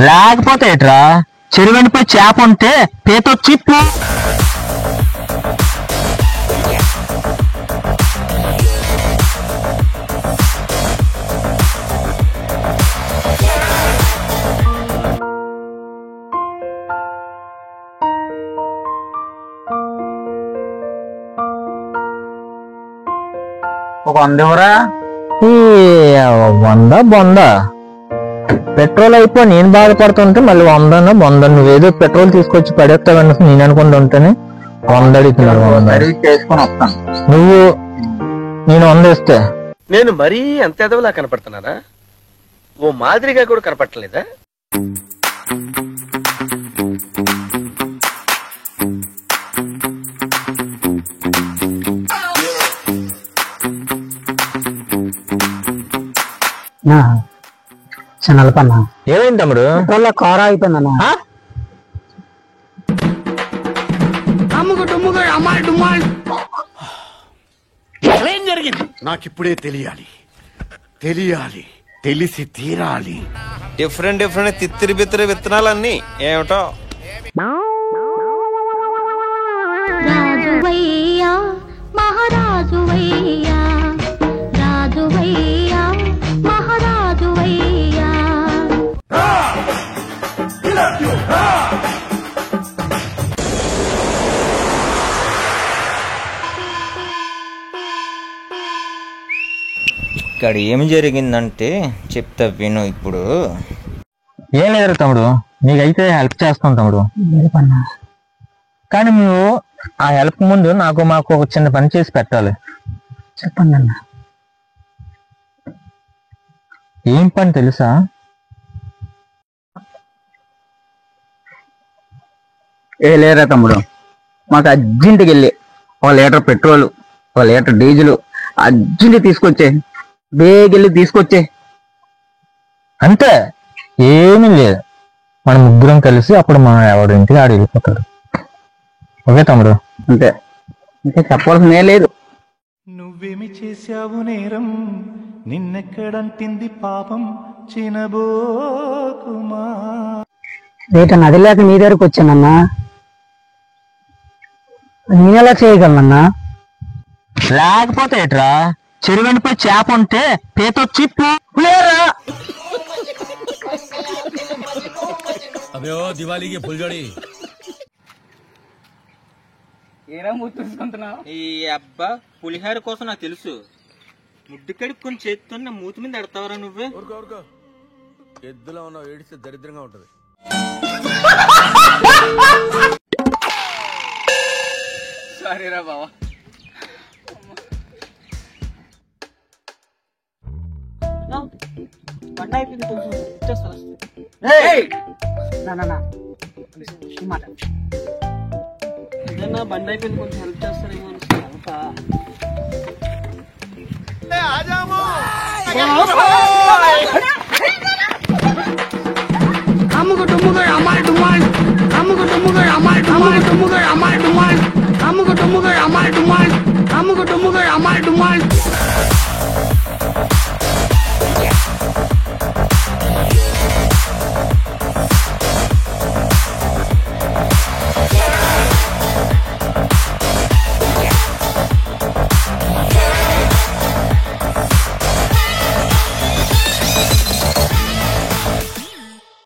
లేకపోతే ఎట్రా చెరువెండిపోయి చేప ఉంటే పేతో చిప్పు. ఒక 100 ఇవ్వరా? ఈ 100 బొంద పెట్రోల్ అయిపోయి నేను బాధపడుతుంటే మళ్ళీ 100 నువ్వేదో పెట్రోల్ తీసుకొచ్చి పడేస్తావని నేను అనుకుంటూ ఉంటేనే 100 అడుగుతున్నాడు. సర్వీస్ చేసుకొని వస్తాను. నువ్వు నేను 100 ఇస్తే నేను మరీ అంత ఎదవలా కనపడుతున్నానా? ఓ మాదిరిగా కూడా కనపడలేదా? నలపన్నా ఏమైంది తమ్ముడు? పెట్రోల్ కార అయిపోయిందన్నా. ఏం జరిగింది? నాకిప్పుడే తెలియాలి, తెలిసి తీరాలి. డిఫరెంట్ తిత్తిరి బిత్తిరి విత్తనాలన్నీ ఏమిటో. రాజువయ్యా మహారాజువయ్యా, రాజువయ్యా మహారాజువయ్యా. ఇక్కడ ఏమి జరిగిందంటే చెప్తా విను. ఇప్పుడు ఏం లేదు తమ్ముడు, నీకైతే హెల్ప్ చేస్తాం తమ్ముడు. కానీ నువ్వు ఆ హెల్ప్ ముందు మాకు ఒక చిన్న పని చేసి పెట్టాలి. చెప్పండి అన్న. ఏం పని తెలుసా? లేరా తమ్ముడు, మాకు అర్జెంట్కి వెళ్ళి 1 litre petrol 1 litre diesel urgent తీసుకొచ్చే, బేగెళ్ళి తీసుకొచ్చే. అంతే, ఏమీ లేదు. మనం ముగ్గురం కలిసి అప్పుడు మనం ఎవరింటికి ఆడ వెళ్ళిపోతాడు. ఓకే తమ్ముడు? అంతే, ఇంకా చెప్పాల్సిందే లేదు. నువ్వేమి చేశావు నేరం, నిన్నెక్కడంటింది పాపం చినబోకుమా. రేట నది లేక మీ దగ్గరకు వచ్చానన్నా, నేనెలా చేయగలనన్నా? లేకపోతే ఎట్రా చెరువెండిపోయి చేప ఉంటే పేతో చిప్పు. దివాళీకి ఫుల్ జోడి. ఈ అబ్బా పులిహార కోసం నాకు తెలుసు. ముడ్డు కడుక్కొని చేతితో నా మూతి మీద ఎడతావరా నువ్వే? ఎద్దులో ఉన్న ఏడిస్తే దరిద్రంగా ఉంటది. సరేరా బావా. బండి అయిపోయింది, కొంచెం ఇచ్చేస్తాను. ఏదన్నా బండి అయిపోయింది, కొంచెం హెల్ప్ చేస్తారేమో అమ్ముకు డుమ్ముగా అమ్మాయి డుమ్మాయి.